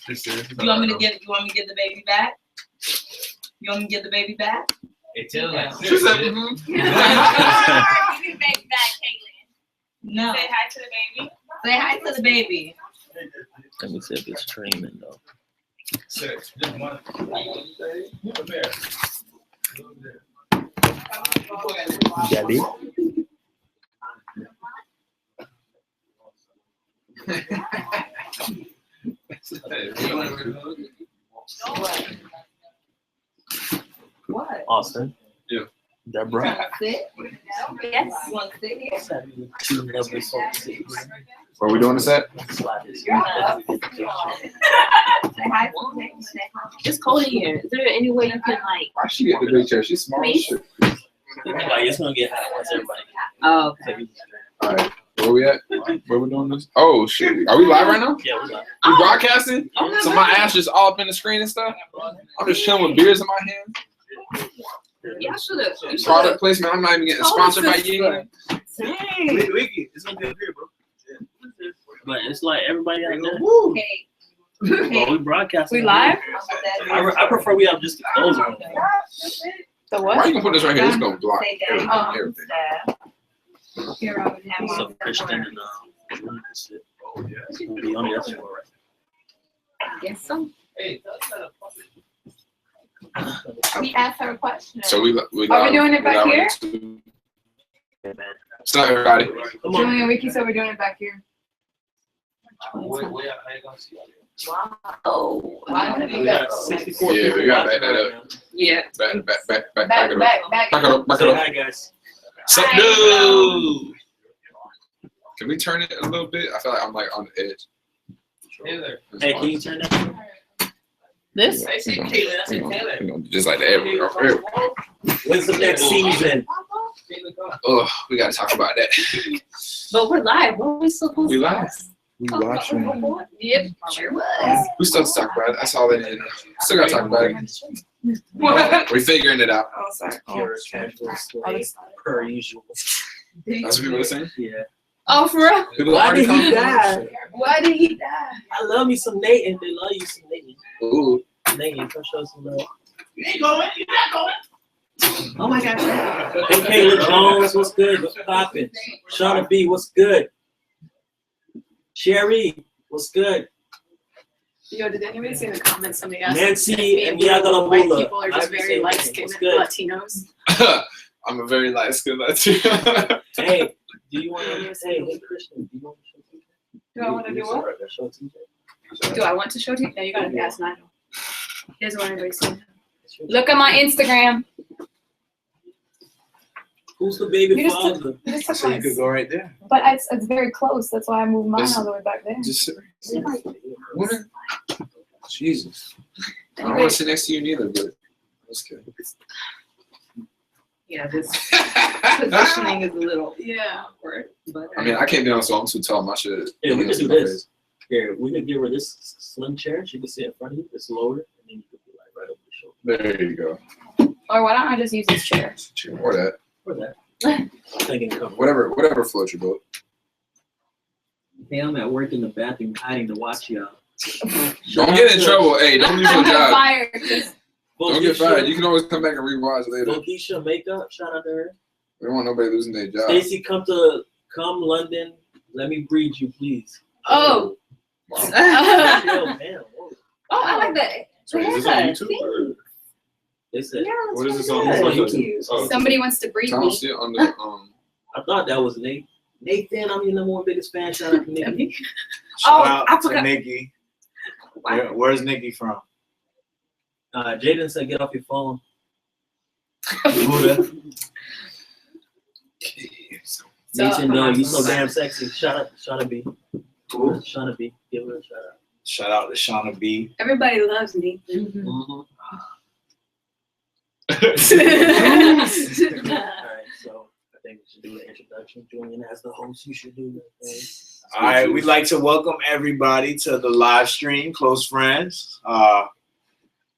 You want me to give the baby back? You want me to give the baby back? It tells like She said, Give the baby back, Caitlin. No. Say hi to the baby. Say hi to the baby. Let me see if it's streaming though. Gabby. What? Austin. Yeah. Deborah. Sit? Yes. You want to sit here? Two lovely folks. Are we doing this at? Say hi to the baby. Say hi. It's cold in here. Is there any way you can like? Why she get the big chair? She's small as shit. It's gonna get hot once everybody. Oh, okay. All right. Where we at? Where we doing this? Oh shit. Are we live right now? Yeah, we're live. We broadcasting? So my ass just all up in the screen and stuff? I'm just chilling with beers in my hand. Y'all should have. Product placement. I'm not even getting sponsored by you. It's gonna be a beer, bro. But it's like everybody out there. Hey. Well, we broadcasting. We live? I prefer we have just the clothes on. The Why what? you gonna put this right here? It's gonna block Say down. everything. Here, I would have Some one. Kristian and Julian shit. It's gonna be on the other floor, Guess so. We asked her a question. So we Are we doing it back here? right? Man. What's up, everybody? Come on. Julian, Ricky said we're doing it back here. Oh. We got 64 Yeah, people we gotta watching back that right up. now. Yeah. Back it up. Back, Back it up. back. Back it up. Back Say it up. hi, guys. Sup, dude? Can we turn it a little bit? I feel like I'm like on the edge. Hey, can you turn that? This? I said Caitlin. I said Taylor. You know, just like the everywhere. When's the next season? Oh, we gotta talk about that. But we're live. What are we supposed We to live. We watching. Yep. Sure was. We still have to talk about it. That's all they need. Still gotta talk about it. We're figuring it out. Oh, sorry. Pure casual slave, per usual. That's what people are saying. Yeah. Oh, for real? People Why already did he come. die? Why did he die? I love me some Nathan. They love you some Nathan. Ooh. Nathan, come show some love. You ain't going. You're not going. Oh my gosh. Hey, Kayla Jones, what's good? What's poppin'? Shauna B, what's good? Sherry, what's good? Yo, did anybody see in the comments somebody asked? Nancy and white Yagalabula. people are just very light-skinned Latinos. I'm a very light skinned Latino. Hey, do you want to hey Kristian? Do you want to show TJ? Do I want to do what? Show TJ. Do I want to show you? No, you gotta ask Nigel. He doesn't want anybody seeing. Look at my Instagram. Who's the baby You just father? You just took So you mine. could go right there. But it's very close. That's why I moved mine all the way back there. Just what? Jesus. I don't want to sit next to you neither, but that's good. Yeah, this positioning is a little awkward. But I mean, I can't be on, so I'm too tall. My shit. Yeah, we can do this. Here, we can give her this slim chair. She can sit in front of you. It's lower, and then you can be like right over the shoulder. There you go. Or why don't I just use this chair? Or that. Or that. I'm thinking cover. Whatever floats your boat. Hey, I'm at work in the bathroom hiding to watch y'all. Don't get in trouble. Hey, don't lose your job. Fired. Don't get fired. You can always come back and rewatch later. Keisha makeup. Shout out to her. We don't want nobody losing their job. Stacy, come London. Let me breed you, please. Oh. Yo, man. Whoa. Oh, I like that. So is this on YouTube? Or They said, what is this on Yeah, YouTube? Oh, Somebody wants to breed I don't me. see it on the I thought that was Nate. Nathan, I'm your number one biggest fan. Shout out to Nikki. Oh, Shout I out to forgot. Nikki. Where's Nikki from? Jaden said, get off your phone. Buda. Nathan, you so damn sexy. Shout out B. Shauna B. Give her a shout out. Shout out to Shauna B. Everybody loves me. Mm-hmm. All right, so I think we should do an introduction. Julian, as the host, you should do that thing. All right, we'd like to welcome everybody to the live stream, close friends.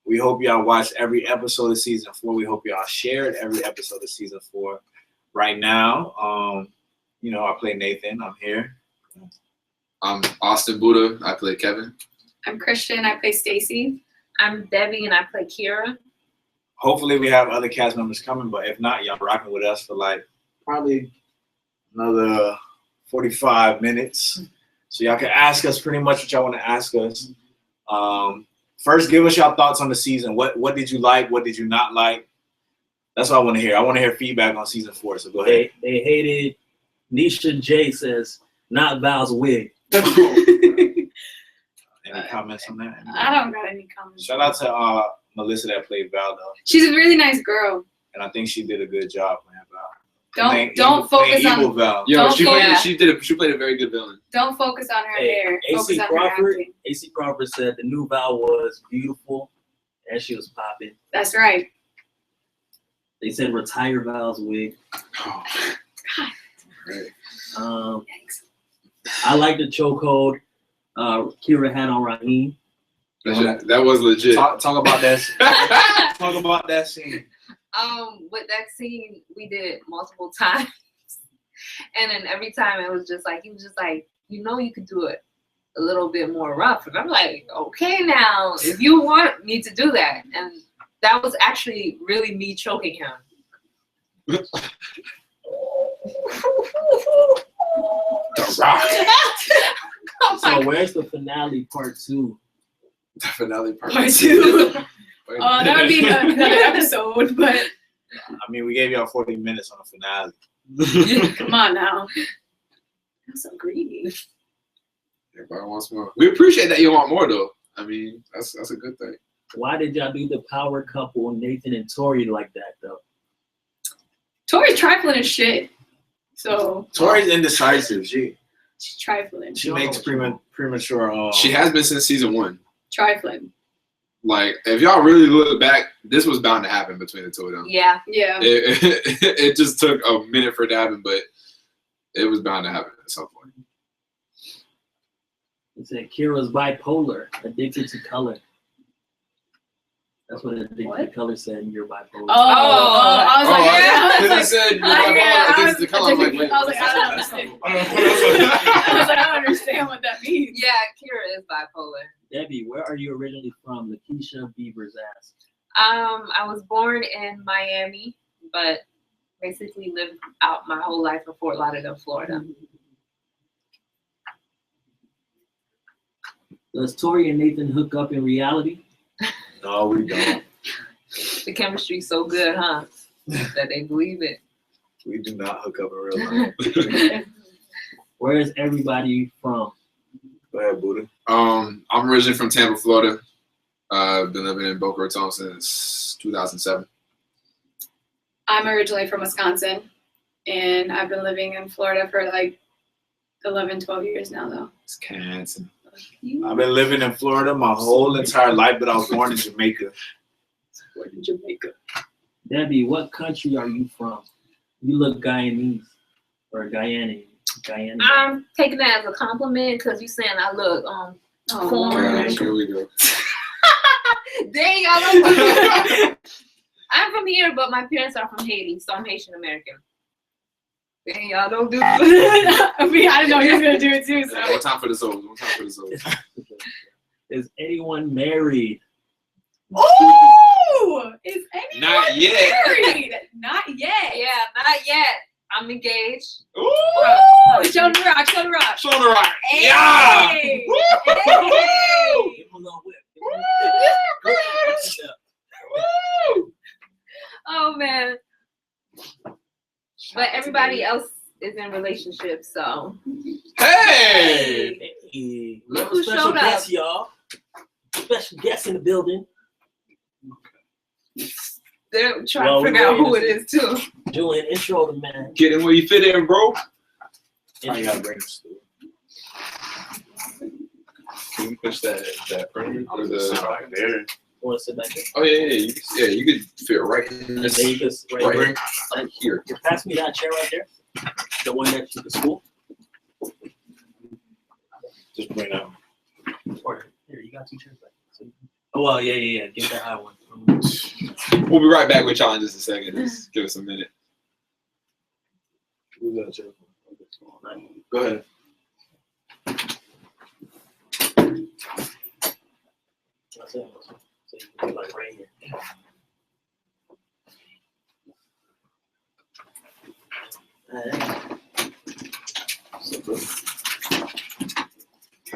We hope y'all watched every episode of season 4. We hope y'all shared every episode of season 4. Right now, I play Nathan. I'm here. I'm Austin Buda. I play Kevin. I'm Kristian. I play Stacy. I'm Debbie and I play Kira. Hopefully we have other cast members coming, but if not, y'all rocking with us for like probably another 45 minutes. So y'all can ask us pretty much what y'all want to ask us. First, give us your thoughts on the season. What did you like? What did you not like? That's what I want to hear. I want to hear feedback on season 4. So go ahead. They hated. Nisha J says not Val's wig. Any comments on that? I don't got any comments. Shout out to Melissa that played Val though, She's a really nice girl. and I think she did a good job playing Val. Don't focus evil on Val. Yo, Don't she focus. played a very good villain. don't focus on her Hey, hair. Focus AC on her Crawford. acting. AC Crawford said the new Val was beautiful, and she was popping. That's right. They said retire Val's wig. Oh, right. Thanks. I like the chokehold Kira had on Raheem. That was legit. Talk about that. Talk about that scene. With that scene, we did multiple times. And then every time it was just like, he was just like, you know, you could do it a little bit more rough. And I'm like, okay, now, if you want me to do that. And that was actually really me choking him. The Rock. Oh my So where's the finale part 2? The finale part. Part 2. Wait. Oh, that would be another episode, but I mean, we gave y'all 40 minutes on the finale. come on now. I'm so greedy. Everybody wants more. We appreciate that you want more though. I mean, that's a good thing. Why did y'all do the power couple Nathan and Tori like that though? Tori's trifling as shit. So Tori's indecisive. She's trifling. she makes premature. She has been since season 1. Trifling. Like, if y'all really look back, this was bound to happen between the two of them. Yeah. Yeah. It just took a minute for it to happen, but it was bound to happen at some point. It said Kira's bipolar, addicted to color. That's what addicted to color said. You're bipolar. I was like, yeah. I was Because like, it said you're yeah, bipolar, addicted to color. I'm like, wait. I was like, I don't understand. I was like, I don't understand what that means. Yeah, Kira is bipolar. Debbie, where are you originally from? Lakeisha Beavers asked. I was born in Miami, but basically lived out my whole life in Fort Lauderdale, Florida. Does Tori and Nathan hook up in reality? No, we don't. The chemistry's so good, huh? That they believe it. We do not hook up in real life. Where is everybody from? Go ahead, Buda. I'm originally from Tampa, Florida. I've been living in Boca Raton since 2007. I'm originally from Wisconsin, and I've been living in Florida for like 11, 12 years now, though. Wisconsin. I've been living in Florida my whole entire life, but I was born in Jamaica. Born in Jamaica. Debbie, what country are you from? You look Guyanese or Guyana. I'm taking that as a compliment because you saying I look foreign. Gosh, here we go. Dang, y'all don't I'm from here, but my parents are from Haiti, so I'm Haitian American. Dang, y'all don't do I mean, I didn't know he was gonna do it too. So. One time for the souls. One time for the souls. Is anyone married? Ooh! Is anyone Not yet. married? Not yet. Yeah, not yet. I'm engaged. Ooh! Oh, show the rock. Show the rock. Show the rock. Hey. Yeah. Hey. Give him a little whip. Oh man. But everybody else is in relationships, so Hey! Hey, we Look have a who special showed up. guest, y'all. Special guest in the building. they're trying Well, to figure out we're who it is too. Julian, intro the man. Get in where you fit in, bro. I gotta bring this. Can you push that printer or Right there. Want to sit back there? Oh yeah. You could fit right in this. There you go. Right Right here. Right here. here. Pass me that chair right there. The one next to the school. Just bring that. Or here, you got 2 chairs back. So, oh well, yeah. Give that high one. We'll be right back with y'all in just a second. Just give us a minute. Who's that chair? Go ahead. So you can be like right here. Alright. So boom.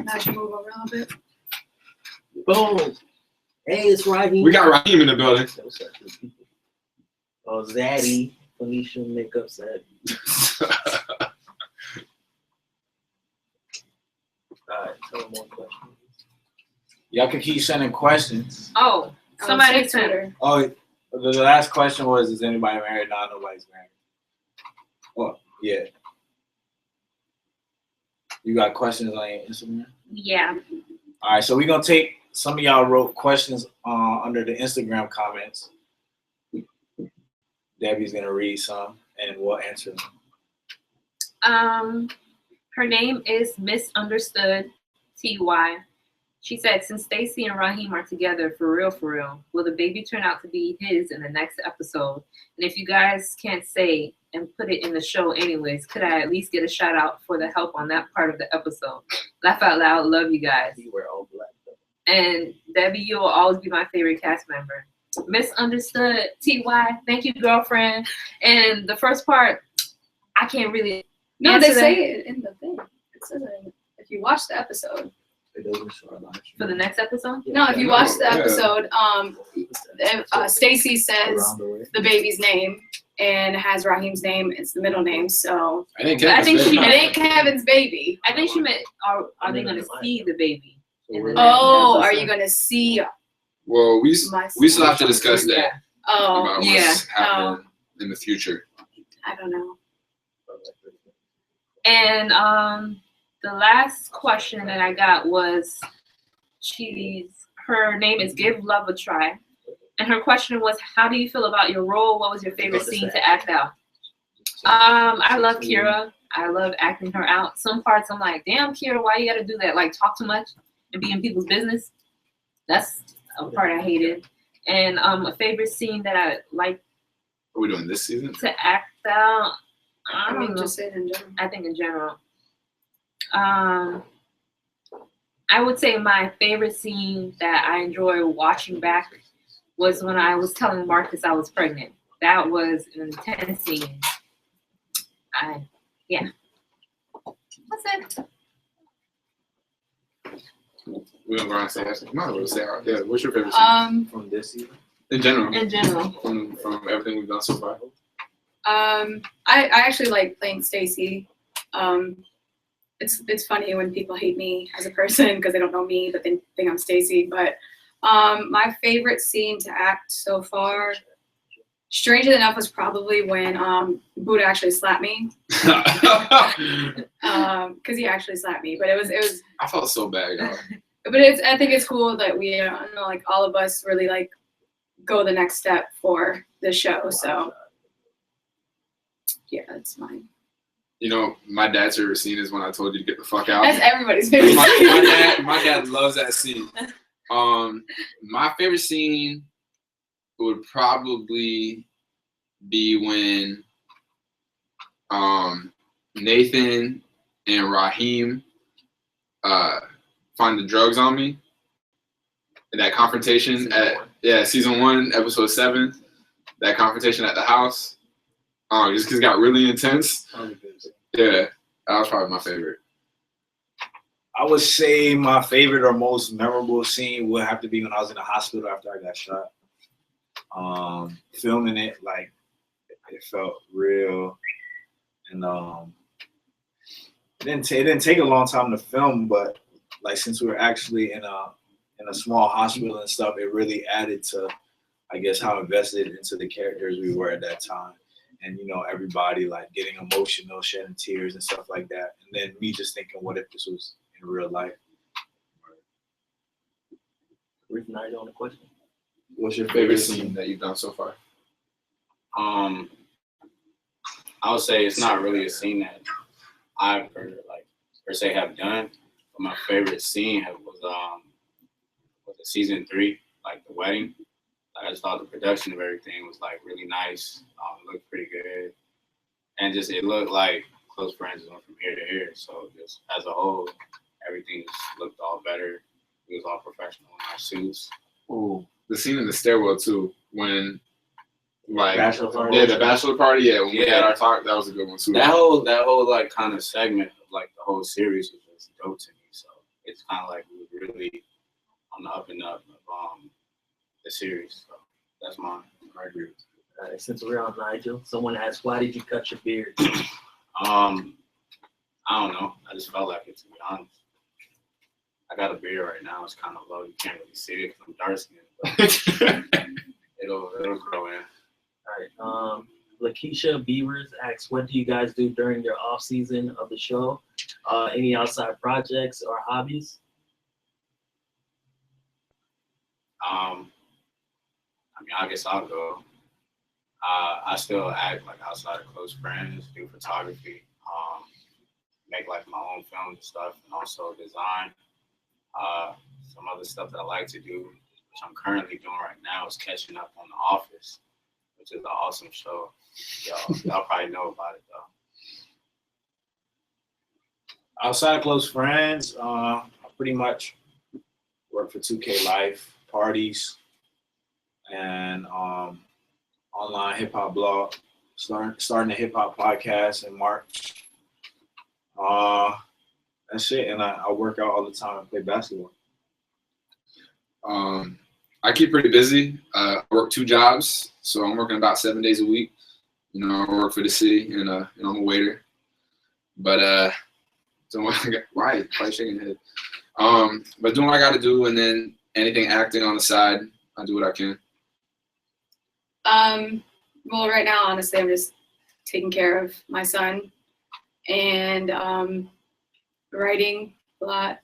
Now you move over a little bit. Boom. Hey, it's Raheem. We got Raheem in the building. What's up, good people? Oh, Zaddy. Felicia makeup Zaddy. Alright, tell them one question. Y'all can keep sending questions. Oh, somebody Check sent. Twitter. Oh, the last question was, is anybody married? No, nobody's married. Oh, yeah. You got questions on your Instagram? Yeah. All right, so we're going to take, some of y'all wrote questions under the Instagram comments. Debbie's going to read some, and we'll answer them. Her name is Misunderstood TY. She said, since Stacy and Raheem are together for real, will the baby turn out to be his in the next episode? And if you guys can't say and put it in the show anyways, could I at least get a shout out for the help on that part of the episode? Laugh out loud, love you guys. You wear all black though. And Debbie, you will always be my favorite cast member. Misunderstood TY, thank you, girlfriend. And the first part, I can't really No, answer they that. say it in the thing. It says it if you watch the episode. It doesn't show our live stream. For the next episode. No, if you watch the Yeah. episode, Stacy says Around the way. the baby's name and has Raheem's name. It's the middle name, so I think I think she it ain't Kevin's baby. I think she meant, are they going to see the baby? So in we're- the next Oh, are episode? you gonna see Well, we my? still have to discuss that Yeah. Oh, about yeah. what's happening in the future. I don't know. And the last question that I got was, her name is Give Love a Try, and her question was, how do you feel about your role? What was your favorite scene to act out? I love Kira. I love acting her out. Some parts I'm like, damn, Kira, why you gotta do that? Like, talk too much and be in people's business. That's a part I hated. And a favorite scene that I like Are we doing this season? to act out. I I don't mean, know. just say it in general. I think in general. I would say my favorite scene that I enjoy watching back was when I was telling Marcus I was pregnant. That was an intense scene. That's it. We're gonna go around and say that. Might as well say our, yeah. What's your favorite scene From this season? in general? In general. From everything we've done so far. I actually like playing Stacy. It's funny when people hate me as a person because they don't know me, but they think I'm Stacy. But my favorite scene to act so far, strangely enough, was probably when Buda actually slapped me. Because he actually slapped me, but it was. I felt so bad, y'all. But I think it's cool that we, like all of us really like go the next step for the show. So yeah, that's mine. You know, my dad's favorite scene is when I told you to get the fuck out. That's everybody's favorite. My dad loves that scene. My favorite scene would probably be when Nathan and Raheem find the drugs on me. And that confrontation at season 1, episode 7, that confrontation at the house. Just because it got really intense. Yeah, that was probably my favorite. I would say my favorite or most memorable scene would have to be when I was in the hospital after I got shot. Filming it, like, it felt real. And it didn't take a long time to film, but like since we were actually in a small hospital and stuff, it really added to, I guess, how invested into the characters we were at that time. And, everybody like getting emotional, shedding tears and stuff like that. And then me just thinking, what if this was in real life? Rick Nigel on the question. What's your Favorite scene that you've done so far? I would say it's not really a scene that I per se have done, but my favorite scene was the season 3, like the wedding. I just thought the production of everything was like really nice. It looked pretty good, and just it looked like Close Friends went from here to here. So just as a whole, everything just looked all better. It was all professional in our suits. Oh, the scene in the stairwell too, when like Bachelor party. yeah, the bachelor party. Yeah, when we Yeah. had our talk, that was a good one too. That whole like kind of segment of like the whole series was just dope to me. So it's kind of like we were really on the up and up of the series. So that's mine. I agree. All right, since we're on Nigel, someone asked, why did you cut your beard? I don't know. I just felt like it, to be honest. I got a beard right now. It's kind of low. You can't really see it because I'm dark skinned. But it'll grow in. All right. Lakeisha Beavers asks, what do you guys do during your off season of the show? Any outside projects or hobbies? I mean, I guess I'll go. I still act like outside of close friends, do photography, make like my own films and stuff, and also design. Some other stuff that I like to do, which I'm currently doing right now, is catching up on The Office, which is an awesome show. Y'all probably know about it though. Outside of close friends, I pretty much work for 2K Life, parties, and online hip hop blog. Starting a hip hop podcast in March. That's it, and I work out all the time and play basketball. I keep pretty busy. I work 2 jobs, so I'm working about 7 days a week. You know, I work for the city, and I'm a waiter. But why are you shaking your head? But doing what I got to do, and then anything acting on the side, I do what I can. Well, right now, honestly, I'm just taking care of my son and writing a lot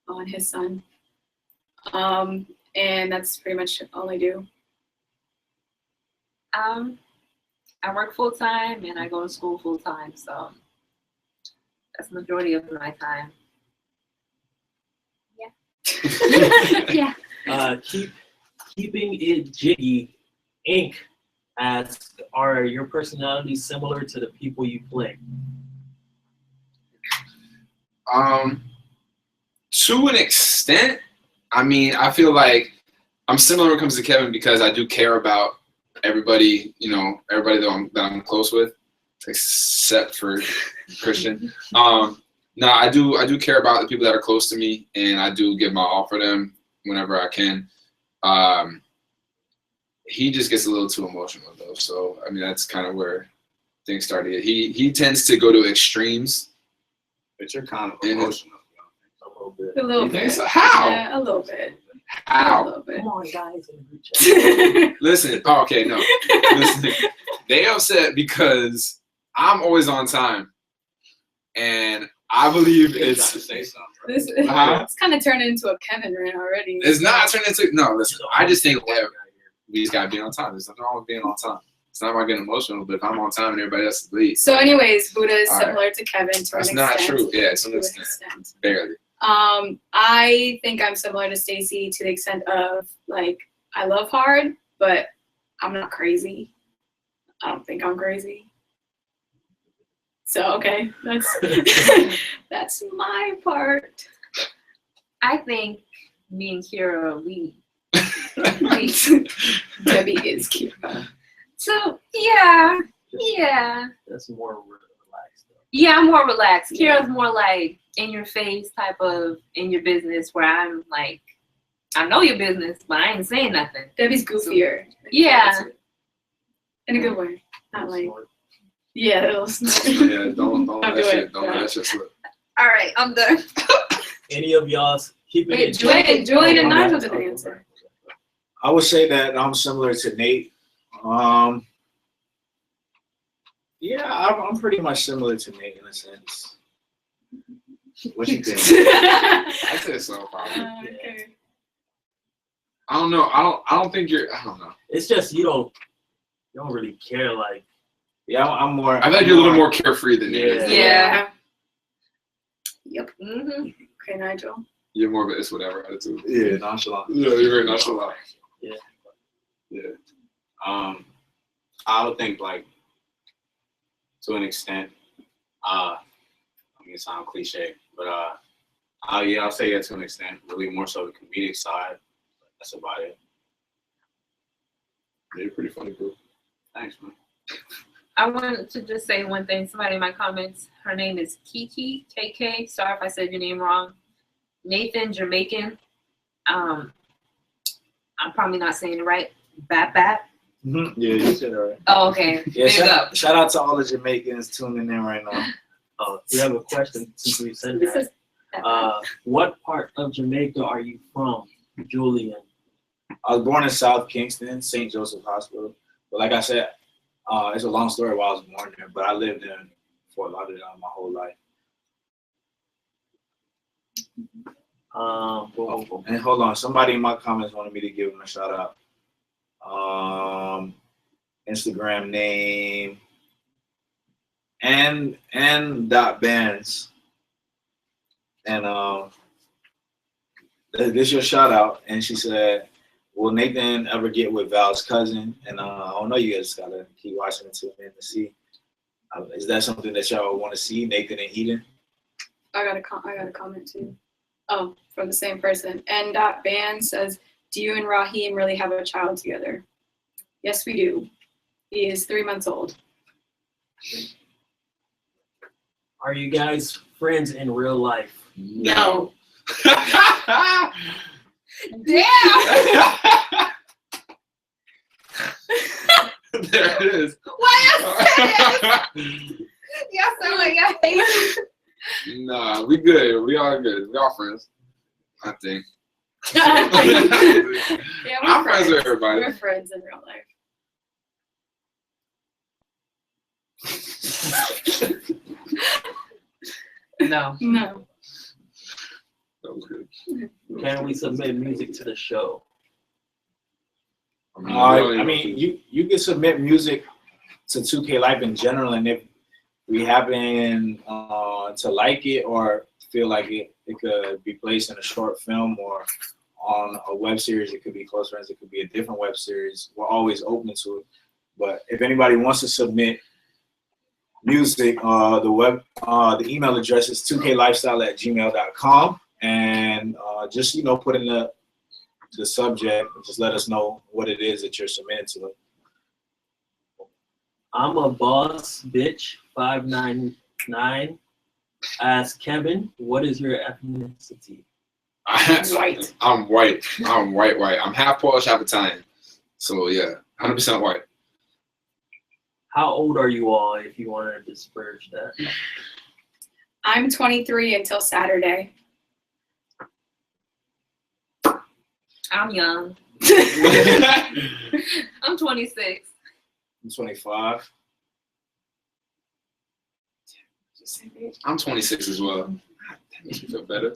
on his son. And that's pretty much all I do. I work full time and I go to school full time, so that's the majority of my time. Yeah. Yeah. Keeping it jiggy, Inc. asks, are your personalities similar to the people you play? To an extent. I mean, I feel like I'm similar when it comes to Kevin because I do care about everybody, you know, everybody that I'm close with, except for Kristian. No, I do care about the people that are close to me, and I do give my all for them whenever I can. He just gets a little too emotional though, so I mean that's kind of where things started. He tends to go to extremes. But you're kind of emotional. A little bit. A little You think bit. so? How? Yeah, a little bit. A How? little bit. Come on, guys, in the group chat. Listen. Oh, okay, no. Listen. They upset because I'm always on time, and I believe You're trying to it's. say something. This, Uh-huh. it's kind of turned into a Kevin rant already. It's not turning into no. Listen, I just think that we just gotta be on time. There's nothing wrong with being on time. It's not about getting emotional, but if I'm on time and everybody else is late. So, anyways, Buda is All right. similar to Kevin to an That's extent. not true. Yeah, to To an an extent. extent. Barely. I think I'm similar to Stacy to the extent of like I love hard, but I'm not crazy. I don't think I'm crazy. So okay, that's my part. I think me and Kira, we Debbie is Kira. so yeah. That's more relaxed. Though. Yeah, I'm more relaxed. Yeah. Kira's more like in your face type of in your business, where I'm like, I know your business, but I ain't saying nothing. Debbie's goofier. Yeah. In a good way. Not like Smart. yeah, it'll snort. Yeah, don't Don't let do that it. shit. Don't let that shit slip. All right, I'm done. Any of y'all's keeping Wait, it Julian and Oh, Nigel okay. didn't answer. I would say that I'm similar to Nate. Yeah, I'm pretty much similar to Nate in a sense. What you think? I say so, probably. Okay. I don't know. I don't think you're. I don't know. It's just you don't really care like. Yeah, I'm more. I think you're a little more carefree than Nate is. Yeah. Yeah. Yep. Mm-hmm. Okay, Nigel. You're more of a it's whatever attitude. Yeah, nonchalant. Yeah, you're very nonchalant. Yeah. Yeah. I would think like to an extent. I mean, it sounds cliche, but I'll say yeah to an extent. Really more so the comedic side. That's about it. You're pretty funny, bro. Thanks, man. I wanted to just say one thing. Somebody in my comments, her name is Kiki, KK. Sorry if I said your name wrong. Nathan, Jamaican. I'm probably not saying it right. Bap. Yeah, you said it right. Oh, okay. Yeah, There you go. shout out to all the Jamaicans tuning in right now. We have a question since we said This that. is What part of Jamaica are you from, Julian? I was born in South Kingston, St. Joseph Hospital. But like I said, it's a long story why I was born there, but I lived in Fort Lauderdale my whole life. And hold on, somebody in my comments wanted me to give him a shout out. Instagram name and .bands. And this your shout out. And she said, will Nathan ever get with Val's cousin? And I don't know, you guys gotta keep watching it to see. Is that something that y'all want to see, Nathan and Eden? I got a comment too. Oh, from the same person. And Band says, do you and Raheem really have a child together? Yes, we do. He is 3 months old. Are you guys friends in real life? No. Damn! There it is. Why y'all sound like y'all hate? Nah, we good. We all good. We all friends. I think. Yeah, I'm friends with everybody. We're friends in real life. No. No. That was good. Can we submit music to the show? I mean, you can submit music to 2K Life in general, and if we happen to like it or feel like it could be placed in a short film or on a web series, it could be Close Friends, it could be a different web series. We're always open to it. But if anybody wants to submit music, the email address is 2klifestyle@gmail.com, and just put in the subject, just let us know what it is that you're submitting to it. I'm a boss bitch 599. Ask Kevin, what is your ethnicity? White. I'm white. I'm white. I'm half Polish, half Italian. So yeah, 100% white. How old are you all, if you want to disperse that? I'm 23 until Saturday. I'm young. I'm 26. I'm 25. I'm 26 as well. That makes me feel better.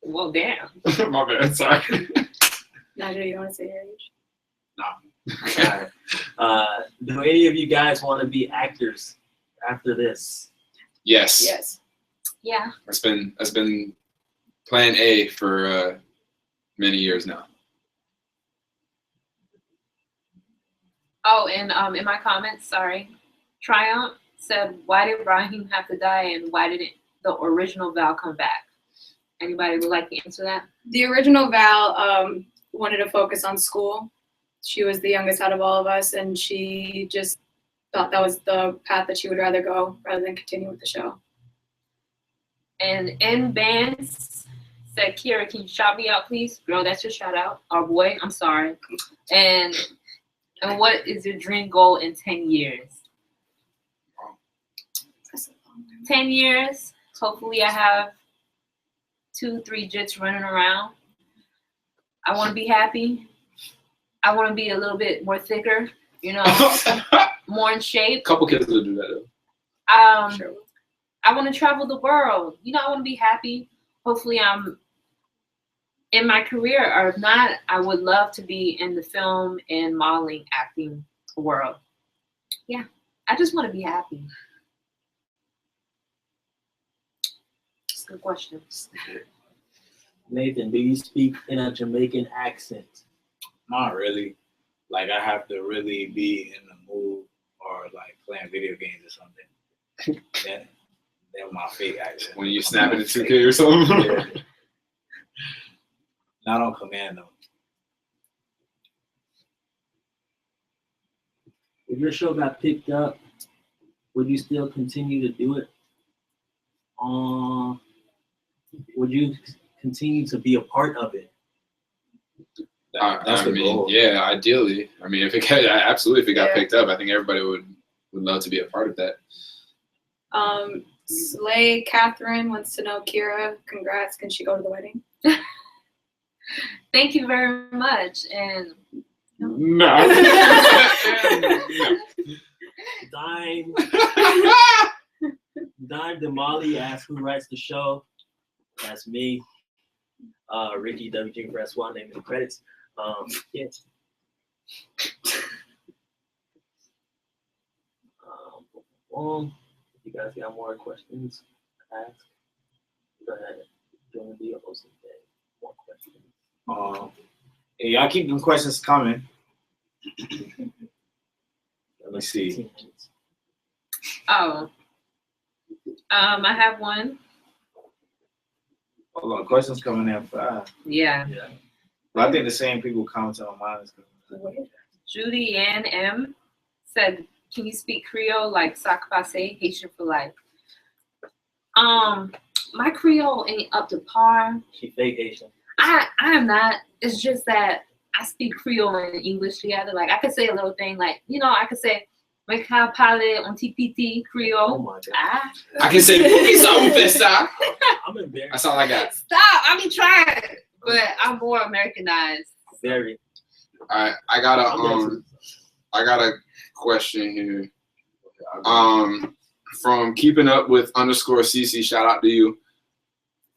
Well, damn. My bad. Sorry. Nigel, you don't want to say your age? Do any of you guys want to be actors after this? Yes. Yes. Yeah. That's been plan A for many years now. Oh, and in my comments, sorry, Triumph said, why did Raheem have to die and why didn't the original Val come back? Anybody would like to answer that? The original Val wanted to focus on school. She was the youngest out of all of us, and she just thought that was the path that she would rather go rather than continue with the show. And in bands said, Kira, can you shout me out, please? Girl, that's your shout out. Our boy, I'm sorry. And what is your dream goal in 10 years? 10 years. Hopefully I have 2-3 jits running around. I want to be happy. I want to be a little bit more thicker, more in shape. A couple kids will do that though. Sure. I want to travel the world. I want to be happy. Hopefully I'm in my career, or if not, I would love to be in the film and modeling, acting world. Yeah, I just want to be happy. That's a good question. Nathan, do you speak in a Jamaican accent? Not really. Like, I have to really be in the mood or like playing video games or something. They're my fake accent. When you snap it in 2K or something. Yeah. Not on command though. If your show got picked up, would you still continue to do it? Would you continue to be a part of it? That's I the mean, goal. yeah, ideally. I mean, if it got, absolutely, if it got Yeah. picked up, I think everybody would love to be a part of that. Slay Catherine wants to know, Kira, congrats. Can she go to the wedding? Thank you very much. And No. Dime Damali asks who writes the show. That's me. Ricky WG Francois, name in the credits. Yeah. If you guys got more questions, ask. Go ahead. Join the hosting day. More questions. Hey, y'all keep them questions coming. Let me see. 15 minutes. oh, I have one. Hold on, questions coming in fast. Yeah. Yeah. But I think the same people commenting on mine is coming. Julian M said, "Can you speak Creole like sac passe, Haitian for life?" My Creole ain't up to par. She fake Asian. I am not. It's just that I speak Creole and English together. Like I could say a little thing, like I could say, "Me ka parle un petit petit Oh Creole." my god. Ah. I can say cookies on festa. I'm embarrassed. That's all I got. Stop! I be trying, but I'm more Americanized. Very. All right, I got a question here. From Keeping Up with _CC, shout out to you.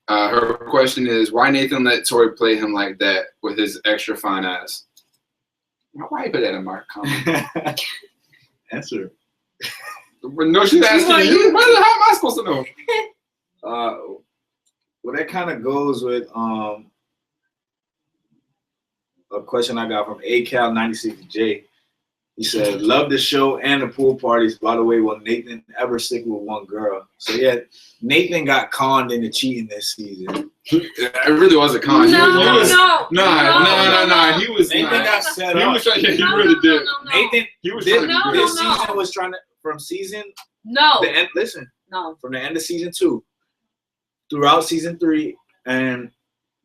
Her question is, why Nathan let Tori play him like that with his extra fine ass? Why you put that in my comment? Answer. No, she's asking you. How am I supposed to know? Well, that kind of goes with a question I got from ACal96J. He said, "Love the show and the pool parties. By the way, will Nathan ever stick with one girl?" So yeah, Nathan got conned into cheating this season. It really was a con. No. He was Nathan not. got set He up. was trying. He really did. Nathan, He was this, trying to No, be this good. no. season was trying to from season No, the end. Listen, no. from the end of season 2 throughout season 3 and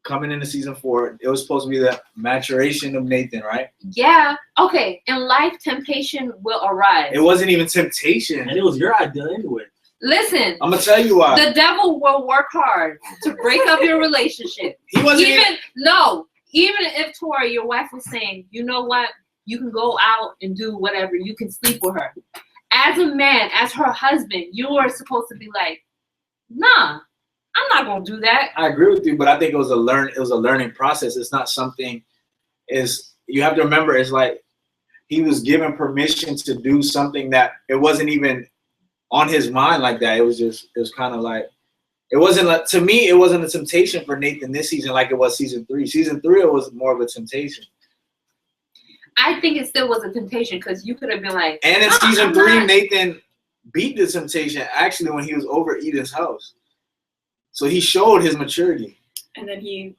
coming into season 4, it was supposed to be the maturation of Nathan, right? Yeah. Okay. In life, temptation will arise. It wasn't even temptation. And it was your idea anyway. Listen, I'm gonna tell you why. the devil will work hard to break up your relationship. He wasn't even. Even if Tori, your wife, was saying, you know what, you can go out and do whatever, you can sleep with her. As a man, as her husband, you are supposed to be like, nah, I'm not gonna do that. I agree with you, but I think it was a learning process. It's not something. You have to remember, it's like he was given permission to do something that it wasn't even on his mind like that. It was kind of like, it wasn't, to me, it wasn't a temptation for Nathan this season like it was season 3. Season 3, it was more of a temptation. I think it still was a temptation because you could have been like, And in "Nah, season I'm 3, not." Nathan beat the temptation actually when he was over Eden's house. So he showed his maturity. And then he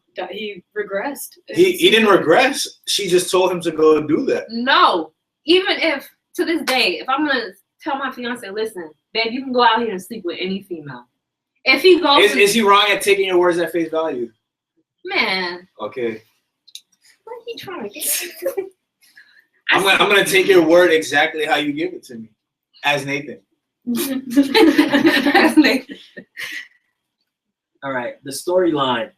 regressed. He didn't regress. She just told him to go do that. No, even if to this day, if I'm gonna tell my fiance, listen, babe, you can go out here and sleep with any female. If he goes, Is he wrong at taking your words at face value? man, Okay. what are you trying to get? I'm gonna take your word exactly how you give it to me, as Nathan. All right, the storyline.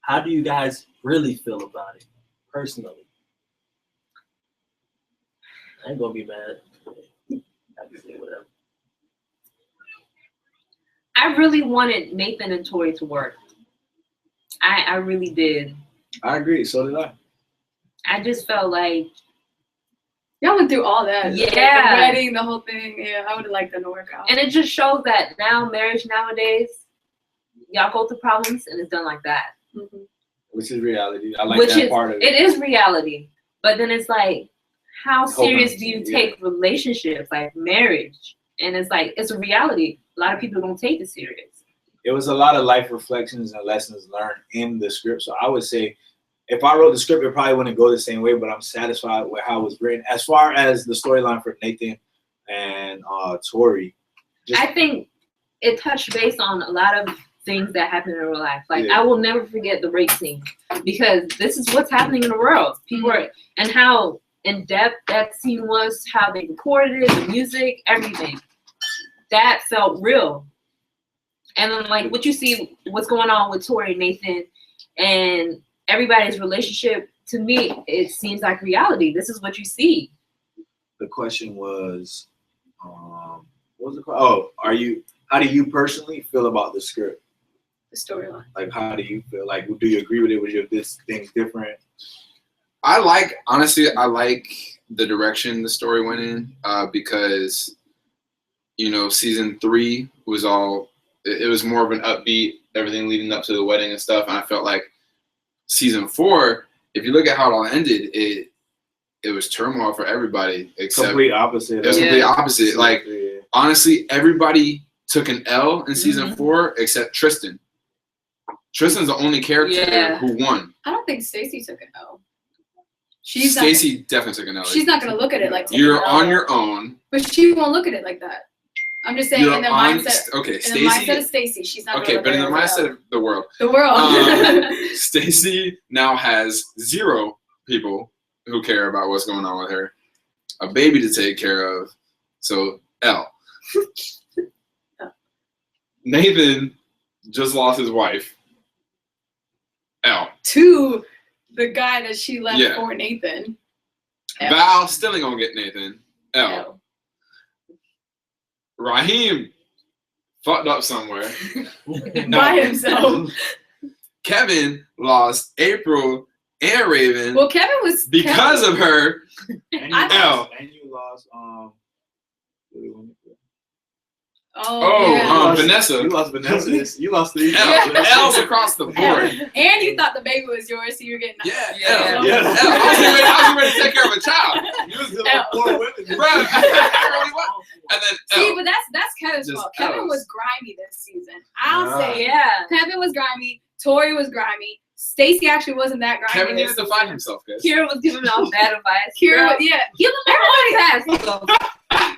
How do you guys really feel about it, personally? I ain't gonna be mad. I can say whatever. I really wanted Nathan and Tori to work. I really did. I agree. So did I. I just felt like, Y'all went through all that. Yeah. Like the wedding, the whole thing. Yeah, I would have liked them to work out. and it just shows that now marriage nowadays, y'all go through problems and it's done like that. Mhm. Which is reality. I like Which that is, part of it. it is reality. But then it's like, how serious do you yeah. take relationships, like marriage? And it's like, it's a reality. A lot of people don't take it serious. It was a lot of life reflections and lessons learned in the script. So I would say if I wrote the script, it probably wouldn't go the same way, but I'm satisfied with how it was written. As far as the storyline for Nathan and Tori, I think it touched base on a lot of things that happen in real life. Like, Yeah. I will never forget the rape scene because this is what's happening in the world. People are, and how in depth that scene was, how they recorded it, the music, everything. That felt real. And then, like, what you see, what's going on with Tori and Nathan and everybody's relationship, to me, it seems like reality. This is what you see. the question was, what was it called? Oh, how do you personally feel about the script? The storyline. Like, how do you feel? Like, do you agree with it? Was your this thing's different? Honestly, I like the direction the story went in because, you know, season 3 was it was more of an upbeat, everything leading up to the wedding and stuff. And I felt like season 4, if you look at how it all ended, it was turmoil for everybody except Complete opposite. it was complete opposite. Like, honestly, everybody took an L in season 4 except Tristan. Tristan's the only character who won. I don't think Stacy took an L. Stacy definitely took an L. She's not gonna look at it like you're on your own. But she won't look at it like that. I'm just saying, in the mindset. Okay, in the mindset of Stacy, she's not. Okay, gonna but in the look at it mindset of the world. The world. Stacy now has 0 people who care about what's going on with her, a baby to take care of, so L. Nathan just lost his wife. L. To the guy that she left for Nathan. L. Val still ain't gonna get Nathan. L. L. Raheem fucked up somewhere. By himself. Kevin lost April and Raven. Well, Kevin was because of her. L. And you lost Vanessa. You lost Vanessa. You lost 3. L's across the board. And you thought the baby was yours, so you were getting L. L. I was ready to take care of a child. You was doing 4 women. Bro, and then L. See, but that's Kevin's fault. Kevin L's. was grimy this season. I'll say Kevin was grimy. Tori was grimy. Stacy actually wasn't that grimy. Kevin needed to find himself, guys. Kira was giving out bad advice. Kira, give him everybody pass.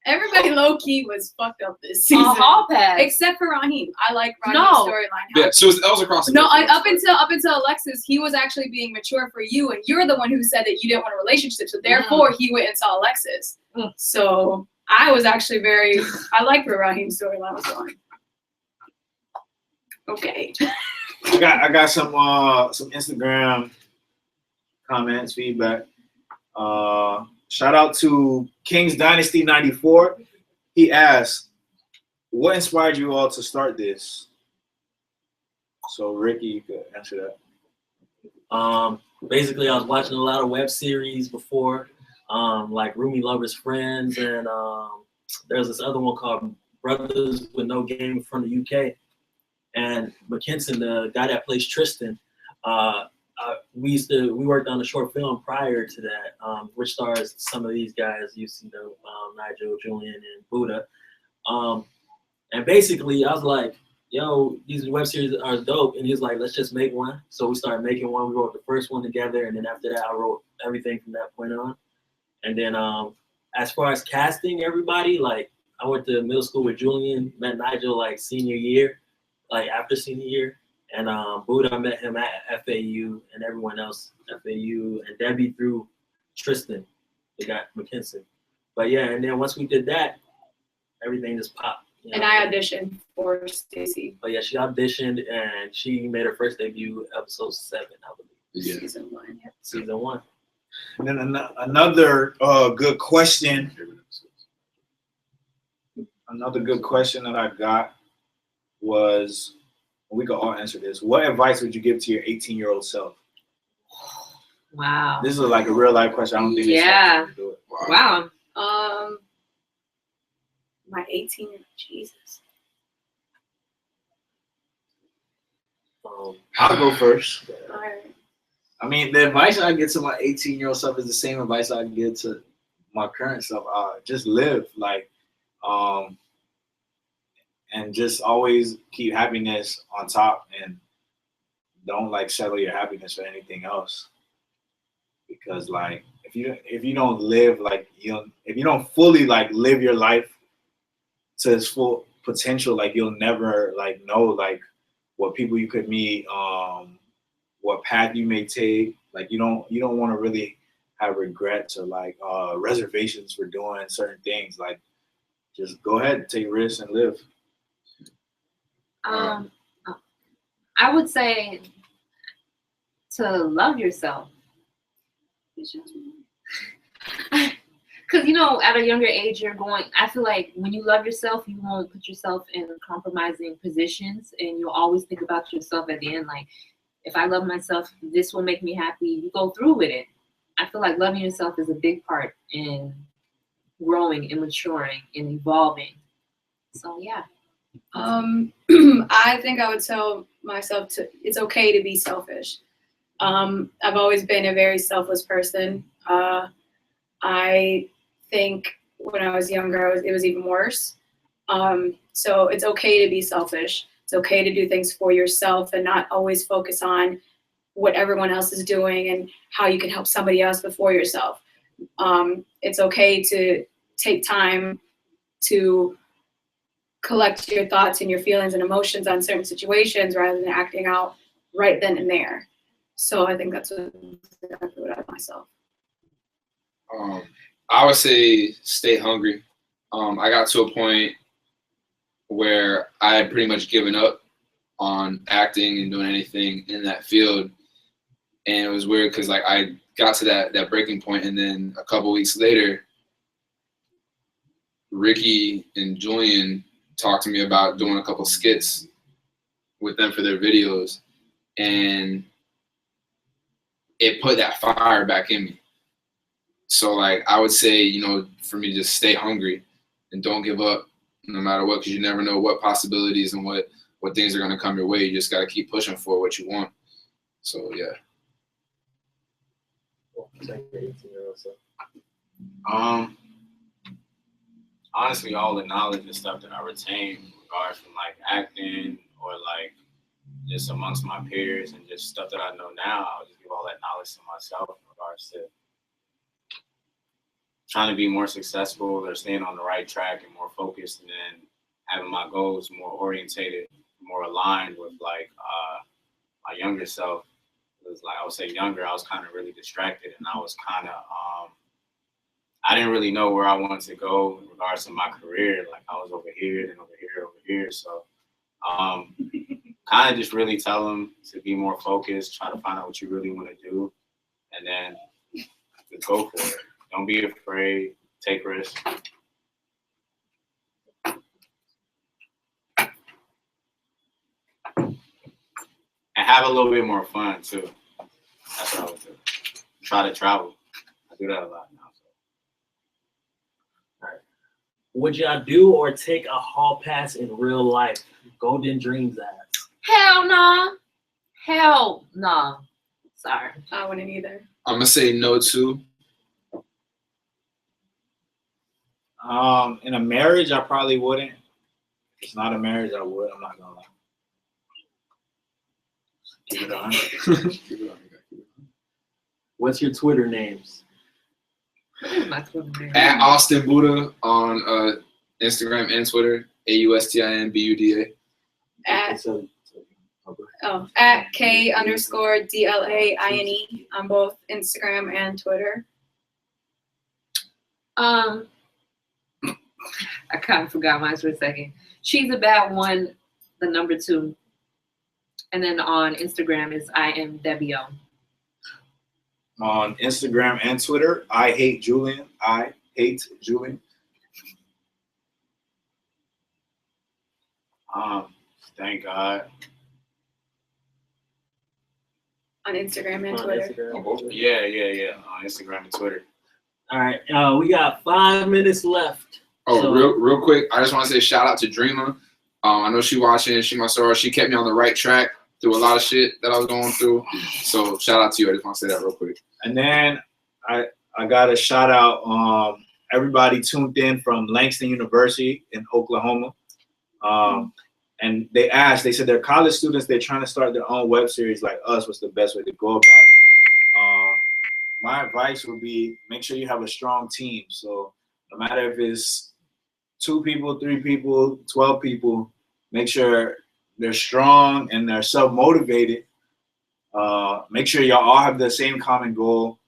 Everybody low key was fucked up this season. Hall pass. Except for Raheem. I like Raheem's storyline. Yeah, so that was across the No, board. up until Alexis, he was actually being mature for you, and you're the one who said that you didn't want a relationship. So therefore, he went and saw Alexis. So I was actually I liked where Raheem's storyline was going. Okay. I got some Instagram comments, feedback. Shout out to Kings Dynasty 94. He asked, "What inspired you all to start this?" So Ricky, you could answer that. Basically, I was watching a lot of web series before, like Roomy Lover's Friends, and there's this other one called Brothers with No Game from the UK. And McKinson, the guy that plays Tristan, we worked on a short film prior to that, which stars some of these guys. You see the Nigel, Julian, and Buda. And basically, I was like, "Yo, these web series are dope." And he was like, "Let's just make one." So we started making one. We wrote the first one together, and then after that, I wrote everything from that point on. And then, as far as casting everybody, like I went to middle school with Julian, met Nigel like senior year. Like after senior year, and Buda, I met him at FAU, and everyone else FAU, and Debbie through Tristan, the guy McKinson. But yeah, and then once we did that, everything just popped. You know? And I auditioned for Stacy. Oh yeah, she auditioned and she made her first debut, episode 7, I believe. Yeah. Season 1. Yep. Season 1. And then another good question. Another good question that I got was, we could all answer this. What advice would you give to your 18-year-old self? Wow. This is like a real life question. I don't think it's do it. Wow. My 18-year-old, Jesus. I'll go first. All right. I mean, the advice I get to my 18-year-old self is the same advice I get to my current self. Just live, and just always keep happiness on top and don't like settle your happiness for anything else. Because like if you don't live like if you don't fully like live your life to its full potential, like you'll never like know like what people you could meet, what path you may take. Like you don't want to really have regrets or like reservations for doing certain things. Like just go ahead, take risks and live. I would say to love yourself. Because, you know, at a younger age, I feel like when you love yourself, you won't put yourself in compromising positions, and you'll always think about yourself at the end. Like, if I love myself, this will make me happy. You go through with it. I feel like loving yourself is a big part in growing and maturing and evolving. So, yeah. I think I would tell myself it's okay to be selfish. I've always been a very selfless person. I think when I was younger, it was even worse. So it's okay to be selfish. It's okay to do things for yourself and not always focus on what everyone else is doing and how you can help somebody else before yourself. It's okay to take time to collect your thoughts and your feelings and emotions on certain situations rather than acting out right then and there. So I think that's exactly what I do myself. I would say stay hungry. I got to a point where I had pretty much given up on acting and doing anything in that field. And it was weird because like I got to that breaking point, and then a couple weeks later, Ricky and Julian talked to me about doing a couple skits with them for their videos, and it put that fire back in me. So like I would say, you know, for me, just stay hungry and don't give up no matter what, because you never know what possibilities and what things are going to come your way. You just got to keep pushing for what you want. So yeah. Honestly, all the knowledge and stuff that I retain in regards from like acting or like just amongst my peers and just stuff that I know now, I'll just give all that knowledge to myself in regards to trying to be more successful or staying on the right track and more focused, and then having my goals more orientated, more aligned with like my younger self. It was like I would say younger, I was kind of really distracted, and I was kind of I didn't really know where I wanted to go in regards to my career. Like I was over here and over here, over here. So kind of just really tell them to be more focused, try to find out what you really want to do, and then just go for it. Don't be afraid, take risks. And have a little bit more fun too. That's what I would do. Try to travel. I do that a lot now. Would y'all do or take a hall pass in real life? Golden Dreams ass. Hell no. Hell no. Sorry. I wouldn't either. I'm gonna say no too. In a marriage, I probably wouldn't. If it's not a marriage, I would. I'm not gonna lie. Keep it on. What's your Twitter names? At Austin Buda on Instagram and Twitter. AUSTINBUDA. At K_DLAINE on both Instagram and Twitter. I kind of forgot mine for a second. She's a bad one, the number 2. And then on Instagram is IMWO. On Instagram and Twitter, I hate Julian. I hate Julian. Thank God. On Instagram and On Twitter. Instagram. Yeah. On Instagram and Twitter. All right, we got 5 minutes left. Oh, So- real quick, I just want to say shout out to Dreama. I know she watching. She my soror. She kept me on the right track through a lot of shit that I was going through. So shout out to you. I just want to say that real quick. And then I got a shout out everybody tuned in from Langston University in Oklahoma. and they said they're college students, they're trying to start their own web series like us. What's the best way to go about it? My advice would be make sure you have a strong team. So no matter if it's 2 people, 3 people, 12 people, make sure they're strong and they're self-motivated. Make sure y'all all have the same common goal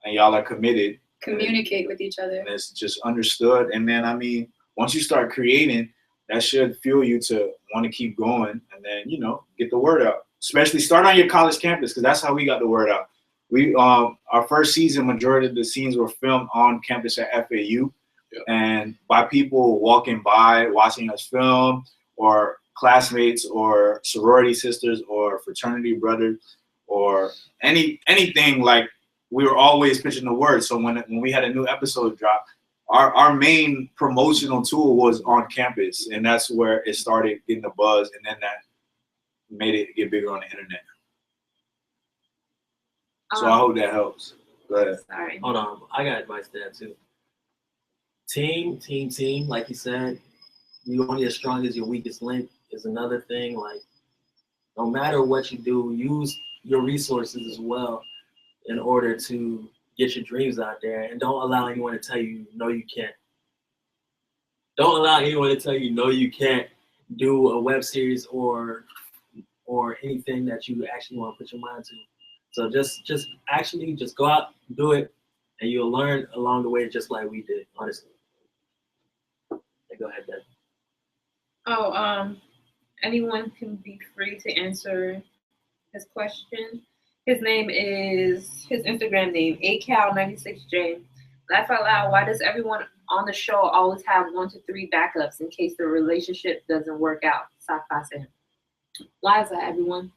and y'all are committed. Communicate with each other. And it's just understood. And then, I mean, once you start creating, that should fuel you to want to keep going and then, you know, get the word out. Especially start on your college campus, because that's how we got the word out. We our first season, majority of the scenes were filmed on campus at FAU. Yep. And by people walking by, watching us film, or classmates or sorority sisters or fraternity brothers or anything, like we were always pitching the word. So when we had a new episode drop, our main promotional tool was on campus, and that's where it started getting the buzz, and then that made it get bigger on the internet. So I hope that helps. Go ahead. Sorry. Hold on, I got advice to that too. Team, like you said, you're only as strong as your weakest link is another thing. Like, no matter what you do, use your resources as well in order to get your dreams out there, and don't allow anyone to tell you no, you can't. Don't allow anyone to tell you no, you can't do a web series or anything that you actually want to put your mind to. So just go out, do it, and you'll learn along the way, just like we did, honestly. Go ahead, then. Anyone can be free to answer his question. His Instagram name, acal96j. Laugh out loud, why does everyone on the show always have 1 to 3 backups in case the relationship doesn't work out? Safa. Why is that, everyone?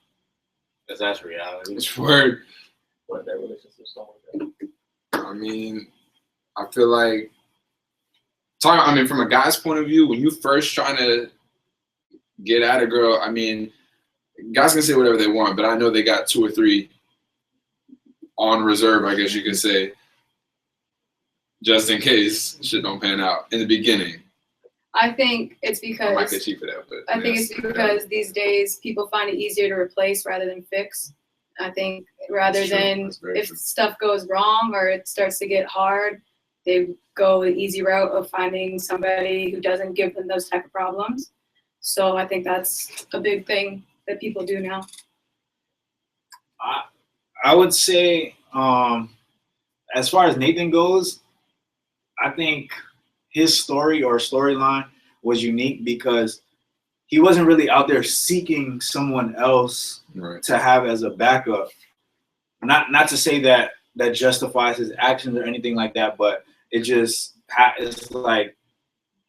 Because that's reality. It's word. What that relationship's don't work out. I mean, I feel like from a guy's point of view, when you first trying to get at a girl, I mean, guys can say whatever they want, but I know they got 2 or 3 on reserve, I guess you could say, just in case shit don't pan out in the beginning. I think it's I might because get cheap for that, but I think it's because these days people find it easier to replace rather than fix. I think rather That's true. than That's very if true. stuff goes wrong or it starts to get hard, they go the easy route of finding somebody who doesn't give them those type of problems. So I think that's a big thing that people do now. I would say, as far as Nathan goes, I think his story or storyline was unique because he wasn't really out there seeking someone else to have as a backup. Not to say that justifies his actions or anything like that, but it just it's like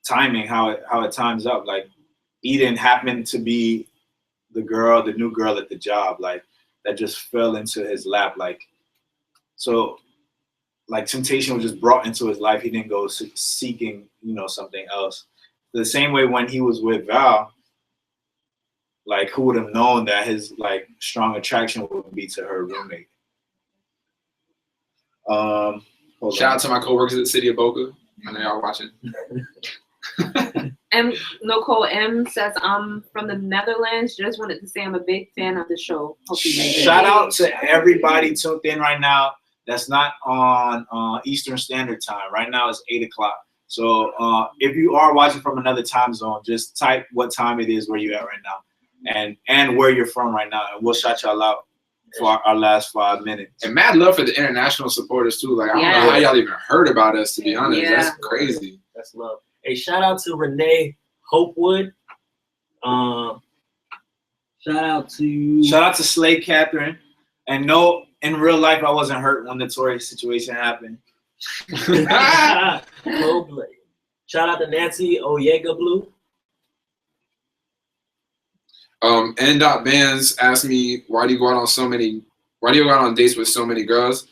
timing, how it times up. Like Eden happened to be the new girl at the job, like that just fell into his lap. Like, so like temptation was just brought into his life. He didn't go seeking, something else. The same way when he was with Val, like who would have known that his like strong attraction would be to her roommate. Shout out to my coworkers at the City of Boca. I know y'all watching. Nicole M says, I'm from the Netherlands. Just wanted to say I'm a big fan of the show. Hope you made it. Shout out to everybody tuned in right now. That's not on Eastern Standard Time. Right now it's 8 o'clock. So if you are watching from another time zone, just type what time it is where you're at right now and where you're from right now, and we'll shout y'all out for our last 5 minutes. And mad love for the international supporters too. Like I don't know how y'all even heard about us, to be honest. Yeah. That's crazy. That's love. Hey, shout out to Renee Hopewood. Shout out to Slay Catherine. And no, in real life, I wasn't hurt when the Tori situation happened. Obile. Shout out to Nancy Oyega Blue. N.Bands asked me, why do you go out on dates with so many girls?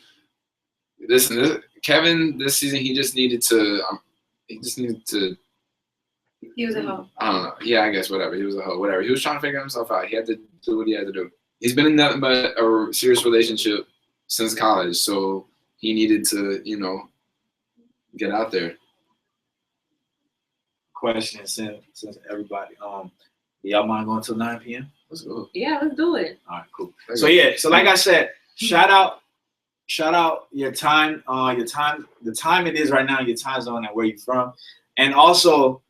Listen, Kevin, this season, he just needed to, he was a hoe. I don't know. Yeah, I guess whatever. He was a hoe, whatever. He was trying to figure himself out. He had to do what he had to do. He's been in nothing but a serious relationship since college, so he needed to, get out there. Question since everybody. Y'all mind going till 9 p.m.? Let's go. Yeah, let's do it. All right, cool. So yeah, so like I said, shout out your time, the time it is right now, your time zone and where you're from. And also,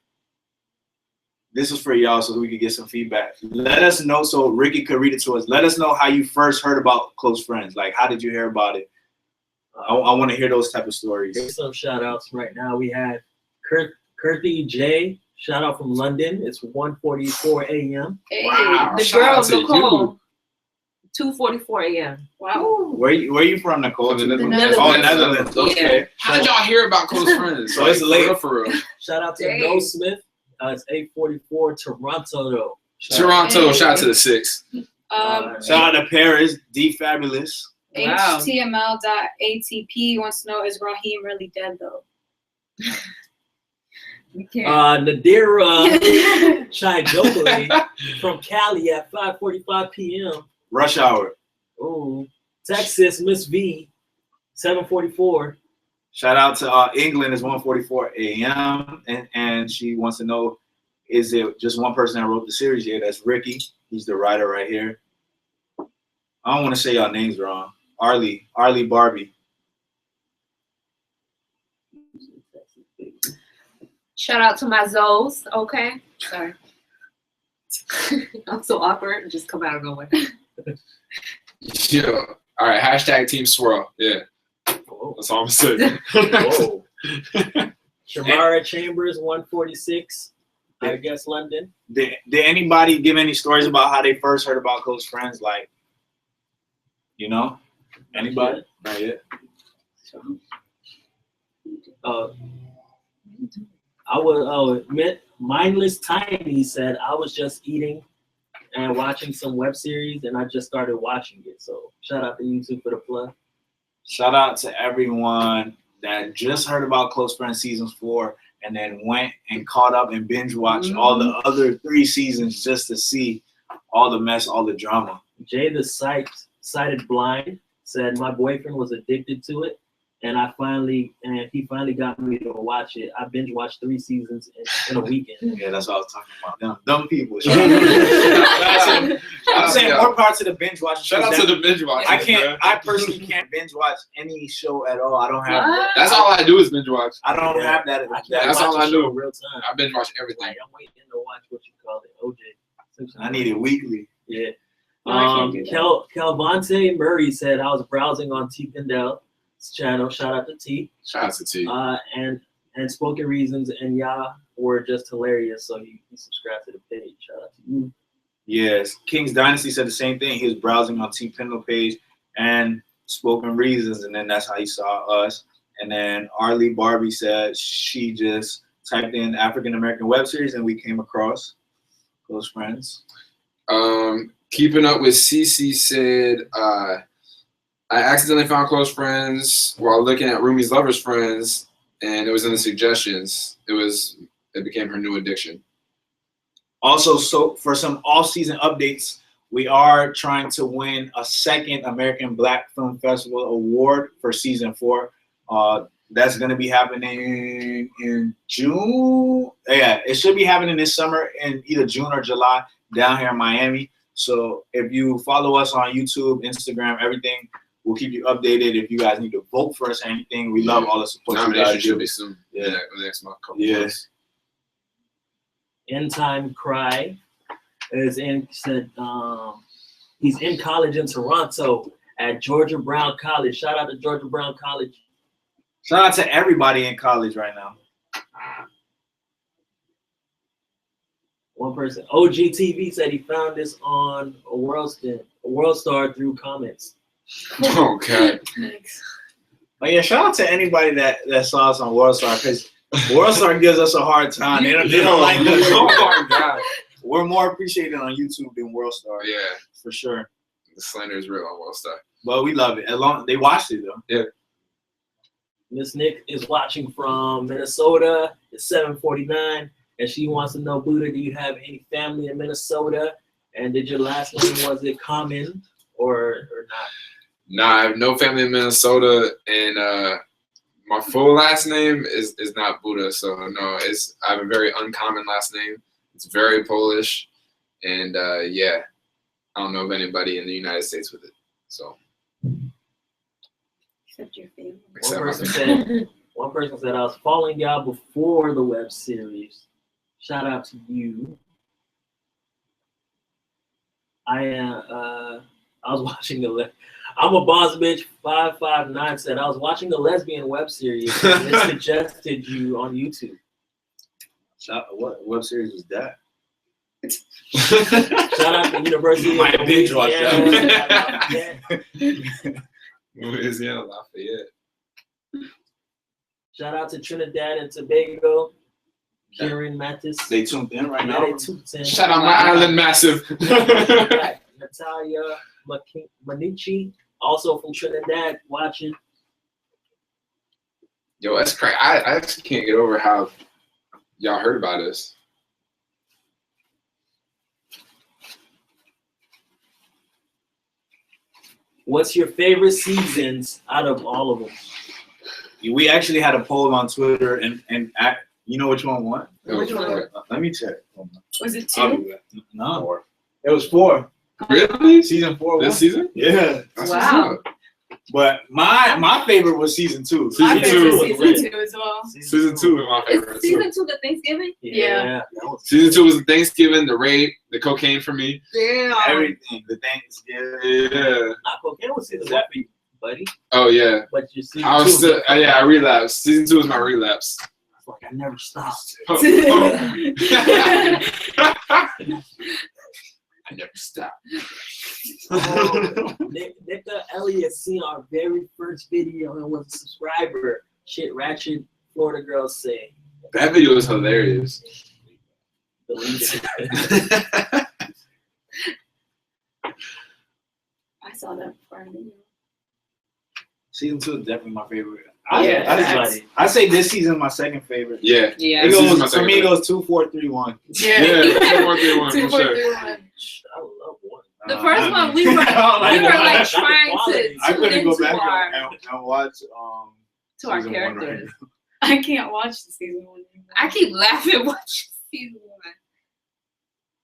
this is for y'all so we could get some feedback. Let us know so Ricky could read it to us. Let us know how you first heard about Close Friends. Like, how did you hear about it? I want to hear those type of stories. Here's some shout outs right now. We had Kirthi J. Shout out from London. It's 1:44 a.m. Hey, Wow, the shout girl out to Nicole. 2:44 a.m. Wow. Where you from, Nicole? From the Netherlands. Oh, Netherlands. Okay. How did y'all hear about Close Friends? So it's late. For real. Shout out to Dang. No Smith. It's 8:44 Toronto though. Toronto, shout out to the 6. Shout out to Paris, D Fabulous. Wow. HTML.ATP wants to know, is Raheem really dead though? We can't. Nadira Chai from Cali at 5:45 p.m. Rush hour. Oh, Texas, Miss V, 7:44. Shout out to England, it's 1:44 a.m. And she wants to know, is it just one person that wrote the series? Yeah, that's Ricky. He's the writer right here. I don't want to say y'all names wrong. Arlie Barbie. Shout out to my Zoes. Okay. Sorry. I'm so awkward. Just come out of nowhere. Yeah. All right. Hashtag Team Swirl. Yeah. That's all I'm saying. Whoa. Shamara Chambers, 1:46. I guess London. Did anybody give any stories about how they first heard about Close Friends? Like, you know, anybody? Not yet. Mindless Tiny said I was just eating and watching some web series and I just started watching it. So shout out to YouTube for the plug. Shout out to everyone that just heard about Close Friends season 4 and then went and caught up and binge watched all the other 3 seasons just to see all the mess, all the drama. Jay the Sighted Blind said my boyfriend was addicted to it and he finally got me to watch it. I binge watched 3 seasons in a weekend. Yeah, that's what I was talking about. Dumb people. I'm saying more parts of the binge watch. Shout out to the binge watch. I personally can't binge watch any show at all. I don't have. What? That's all I do is binge watch. I don't have that. That's all I do. In real time. I binge watch everything. Like, I'm waiting to watch what you call it, OJ. I need it weekly. Yeah. I can't do that. Calvante Murray said I was browsing on T. Pendle's channel. Shout out to T. Shout out to T. And Spoken Reasons and y'all were just hilarious. So he subscribed to the page. Shout out to you. Yes, King's Dynasty said the same thing. He was browsing on T. Pendle page and Spoken Reasons, and then that's how he saw us. And then Arlie Barbie said she just typed in African American web series and we came across Close Friends. Keeping Up with CC said, I accidentally found Close Friends while looking at Rumi's Lover's Friends, and it was in the suggestions. It became her new addiction. Also, so for some off-season updates, we are trying to win a second American Black Film Festival award for season 4. That's going to be happening in June. Yeah, it should be happening this summer in either June or July down here in Miami. So if you follow us on YouTube, Instagram, everything, we'll keep you updated. If you guys need to vote for us or anything, we love all the support you Nomination guys should give. be soon. Yeah. Next month. Yes. End Time Cry is said he's in college in Toronto at Georgia Brown College. Shout out to Georgia Brown College. Shout out to everybody in college right now. One person, OGTV, said he found this on a World Star through comments. Okay. But yeah, shout out to anybody that saw us on World Star, because World Star gives us a hard time. They don't like us. Oh my God. We're more appreciated on YouTube than World Star. Yeah. For sure. The slander is real on World Star. But we love it. As long they watched it though. Yeah. Miss Nick is watching from Minnesota. It's 7:49, and she wants to know, Buda, do you have any family in Minnesota? And did your last name, was it common or not? Nah, I have no family in Minnesota, and my full last name is not Buda, so no, I have a very uncommon last name. It's very Polish, And yeah, I don't know of anybody in the United States with it. So. Except your family. One person said, I was following y'all before the web series. Shout out to you. I was watching I'm a boss bitch 559 said I was watching the lesbian web series and it suggested you on YouTube. What web series was that? Shout out to the University Might of binge watch Louisiana. Louisiana Lafayette. Shout out to Trinidad and Tobago. Kieran Mattis. They tuned in right Yeah, now. they tuned in. Shout out my island massive. Natalia Manici, also from Trinidad, watching. Yo, that's crazy. I actually can't get over how y'all heard about us. What's your favorite seasons out of all of them? We actually had a poll on Twitter, and you know which one won? Which one? Let me check. Was it I'll 2? do that. No, it was 4. Really? Season 4. This season? Yeah. That's Wow. what's up. But my favorite was season 2. My Season favorite two. was season 2 as well. Season 2 is my favorite. Is season 2 the Thanksgiving? Yeah. That was Season 2 was the Thanksgiving, the rape, the cocaine for me. Damn. Everything. The Thanksgiving. Yeah. not cocaine was season 1 for you, buddy. Oh yeah. But you see, I was still, yeah, I relapsed. Season 2 was my relapse. like I never stopped. I never stopped. Nika Elliott seen our very first video and was a subscriber. Shit ratchet Florida girls say. That video was hilarious. Delete I saw that before I knew. Season 2 is definitely my favorite. Yeah, I say this season my second favorite. Yeah. Yeah. It This season's my goes, for second me, it favorite. goes 2, 4, 3, 1. Yeah, 2, 4, 3, 1 2, for 4, sure. 3, 1. I love one. The first one we were like not trying the quality. to I tune couldn't go into back our and watch to our season 1 right characters. now. I can't watch the season 1 anymore. I keep laughing watching season 1.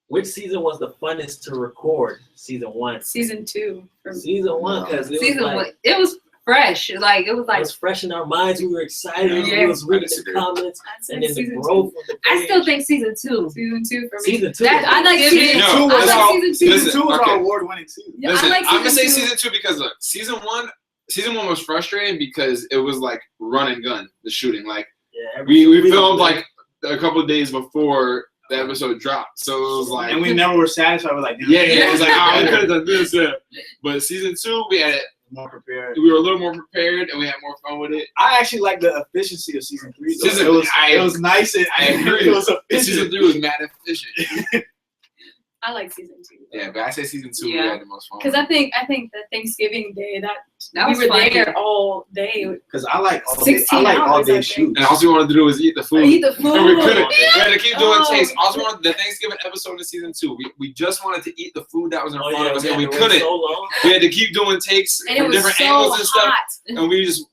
Which season was the funnest to record? Season 1. Season 2. For me. Season 1, because it Season was like, 1. It was fresh. Like it was it like was fresh in our minds. We were excited. Yeah. We was reading I disagree. the comments I'd say and then the season growth of the I page. still think season 2. Season 2 for me. Season 2. That I like season No, I that's like all- season 2. Season 2 was Okay. our award-winning season. Yeah, Listen, I like I'm gonna say season 2. season 2 because look, season one was frustrating because it was like run and gun, the shooting. Like Yeah, we filmed like a couple of days before the episode dropped, so it was like And we never were satisfied. We're like, yeah, it was like oh, we could have done this. Yeah. But season 2, more prepared. we were a little more prepared and we had more fun with it. I actually like the efficiency of season 3. Though. Season- It was nice and I agree. it was Season efficient. 3 was mad efficient. I like season 2. Yeah, but I say season 2 we Yeah. had the most fun. Because I think the Thanksgiving day that was we were funny. there all day. Because I like all day. 16 I like all hours, I day think. shoots. And all we wanted to do was eat the food. Eat the food. And we couldn't. We had to keep doing Oh. taste. All we wanted the Thanksgiving episode of season 2. We just wanted to eat the food that was in Oh, front yeah, of us, and we had to wait couldn't. so long. We had to keep doing takes And it from was different so angles and stuff, hot. and we just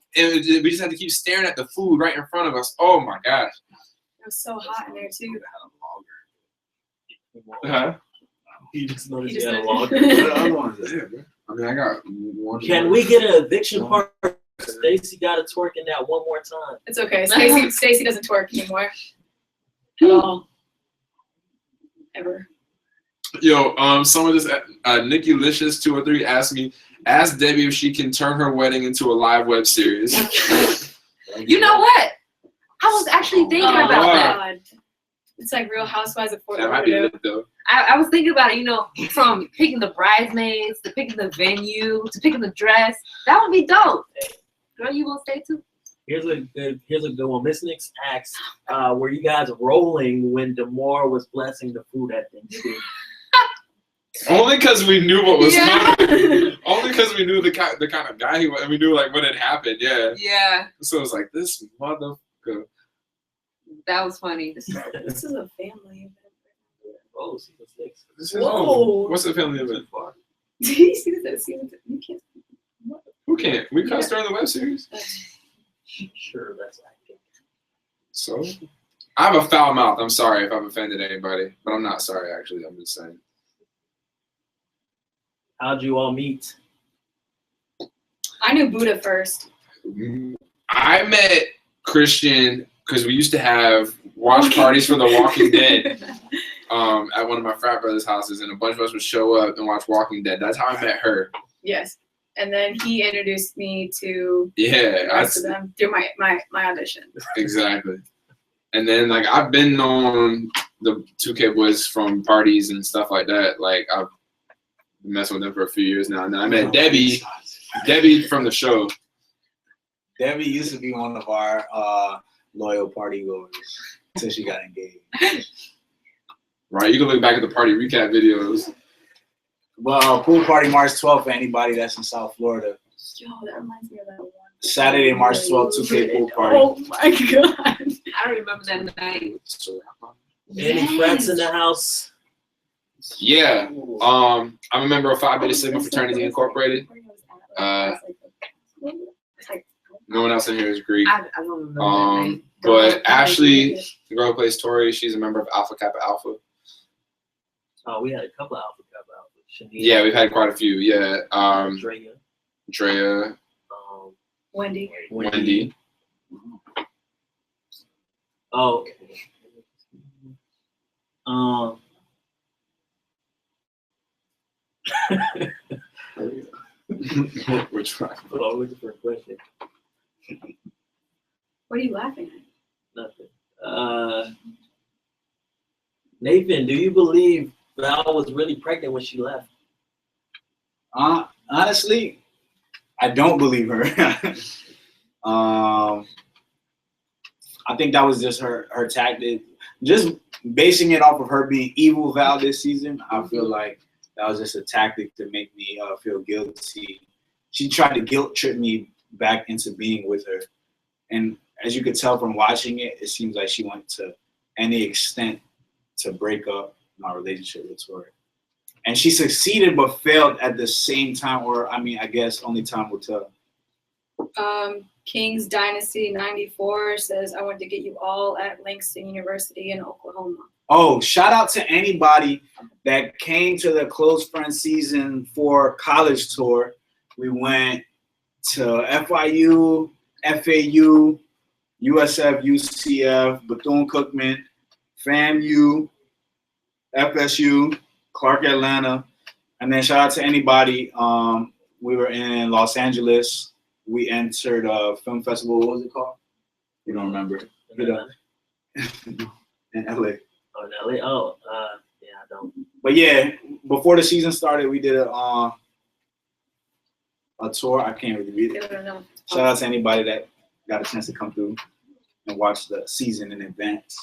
had to keep staring at the food right in front of us. Oh my gosh! It was so hot in there too. Huh? You just noticed You you just had a noticed- longer. What other ones is there, bro? I mean, I got one. Can we get an eviction part? Stacy got to twerk in that one more time. It's okay. Stacy doesn't twerk anymore. At all. Ever. Yo, someone just Nikki Licious 203 asked me, ask Debbie if she can turn her wedding into a live web series. You know what? I was actually thinking Oh, about that. God. It's like Real Housewives of Fort That might be Lauderdale. lit though. I was thinking about it, you know, from picking the bridesmaids to picking the venue to picking the dress. That would be dope. Girl, you gonna stay too? Here's a good one. Miss Nix asks, were you guys rolling when Damor was blessing the food at Thanksgiving? Only because we knew what was Yeah. coming. Only because we knew the kind of guy he was, and we knew like what had happened. Yeah. Yeah, So it was like this motherfucker. that was funny. This is a family event. Oh, season 6. This is- Whoa. What's the family event? Do you see that? You can't. What? Who can't? We cussed during the web series. Sure, that's acting. So I have a foul mouth. I'm sorry if I've offended anybody, but I'm not sorry actually. I'm just saying. How'd you all meet? I knew Buda first. I met Kristian because we used to have watch parties for The Walking Dead at one of my frat brothers' houses, and a bunch of us would show up and watch Walking Dead. That's how I met her. Yes. And then he introduced me to Yeah, the rest of them through my audition. exactly. And then like I've been known the 2K boys from parties and stuff like that. Like I've been messing with them for a few years now. And then I met Debbie from the show. Debbie used to be one of our loyal party goers until she got engaged. Right, you can look back at the party recap videos. Well, pool party March 12th for anybody that's in South Florida. Yo, that reminds me of that one. Saturday, March 12th, 2K pool party. Oh my god. I remember that night. Any frats in the house? Yeah. I'm a member of Phi Beta Sigma Fraternity Incorporated. No one else in here is Greek. I don't remember that night. But Ashley, the girl who plays Tori, she's a member of Alpha Kappa Alpha. Oh, we had a couple of Alpha Kappa Alpha. Yeah, we've had quite a few. Yeah. Drea. Wendy. Oh. We're trying. I'm looking for a question. What are you laughing at? Nothing. Nathan, do you believe Val was really pregnant when she left? Honestly, I don't believe her. I think that was just her tactic. Just basing it off of her being evil Val this season, I feel like that was just a tactic to make me feel guilty. She tried to guilt trip me back into being with her. And as you could tell from watching it, it seems like she went to any extent to break up my relationship with Tori. And she succeeded but failed at the same time, or I mean, I guess only time will tell. King's Dynasty 94 says, I want to get you all at Langston University in Oklahoma. Oh, shout out to anybody that came to the Close Friends Season 4 college tour. We went to FIU, FAU, USF, UCF, Bethune-Cookman, FAMU, FSU, Clark Atlanta, and then shout out to anybody. We were in Los Angeles. We entered a film festival. What was it called? You don't remember? In LA. Oh, in LA? Oh, yeah, I don't. But yeah, before the season started, we did a tour. I can't really read it. Shout out to anybody that got a chance to come through and watch the season in advance.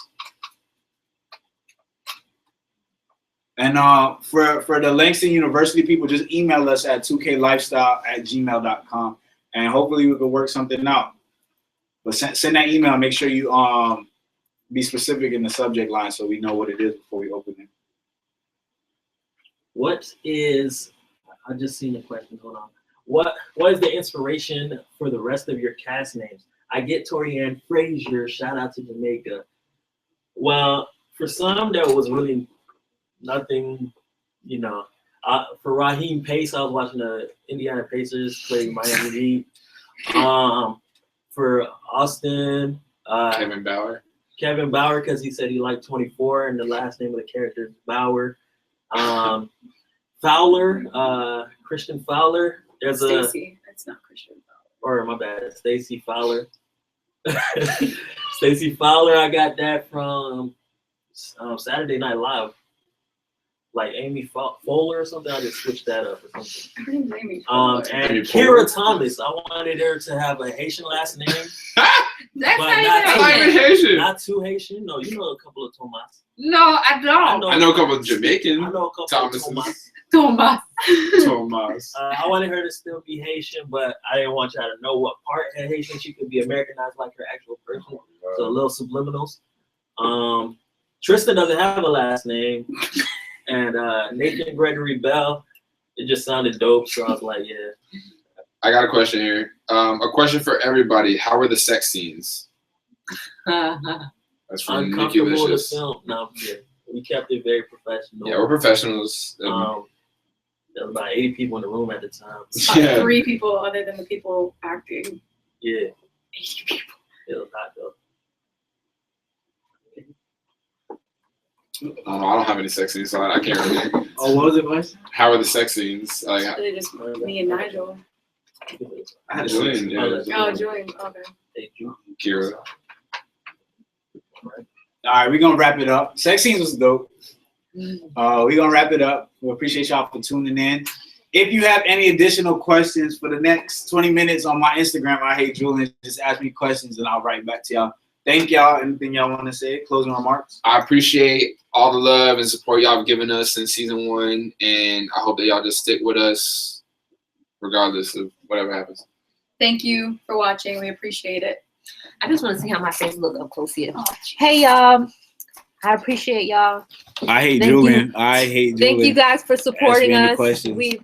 And for the Langston University people, just email us at 2klifestyle@gmail.com, and hopefully we can work something out. But send that email. Make sure you be specific in the subject line so we know what it is before we open it. What is? I just seen the question. Hold on. What is the inspiration for the rest of your cast names? I get Tori and Frazier. Shout out to Jamaica. Well, for some there was really nothing, you know. For Raheem Pace, I was watching the Indiana Pacers play Miami Heat. For Austin, Kevin Bauer, because he said he liked 24, and the last name of the character is Bauer. Fowler, Kristian Fowler. There's Stacy. That's not Kristian Fowler. Or my bad, Stacy Fowler. Stacy Fowler. I got that from Saturday Night Live. Like Amy Fowler or something. I just switched that up or something. I didn't name me. And Kira Thomas. I wanted her to have a Haitian last name. That's But not even Haitian. Not too Haitian. No, you know a couple of Thomas. No, I don't. I know a couple of Jamaican. I know a couple Thomases. of Thomas. Thomas. Thomas. I wanted her to still be Haitian, but I didn't want y'all to know what part of Haitian she could be Americanized like her actual person. So a little subliminals. Tristan doesn't have a last name. And Nathan Gregory Bell, it just sounded dope. So I was like, yeah. I got a question here. A question for everybody. How were the sex scenes? That's from Nikki Uncomfortable to Licious. film. No, yeah. We kept it very professional. Yeah, we're professionals. There was about 80 people in the room at the time. Yeah. 3 people other than the people acting. Yeah, 80 people. it was hot though. I don't have any sex scenes, so I can't really. Oh, what was the question? How are the sex scenes? Like, Really just me and Nigel. I had a Julian, question. yeah. Oh, Julian. Okay. Thank you. Kira. All right, we're gonna wrap it up. Sex scenes was dope. We're gonna wrap it up. We appreciate y'all for tuning in. If you have any additional questions for the next 20 minutes on my Instagram, I hate Julian. Just ask me questions and I'll write back to y'all. Thank y'all. Anything y'all want to say? Closing remarks? I appreciate all the love and support y'all have given us in season 1, and I hope that y'all just stick with us regardless of whatever happens. Thank you for watching. We appreciate it. I just want to see how my face look up close here. Hey y'all, I appreciate y'all. I hate Thank Julian. I hate Julian. Thank you guys for supporting Ask me any us. questions. We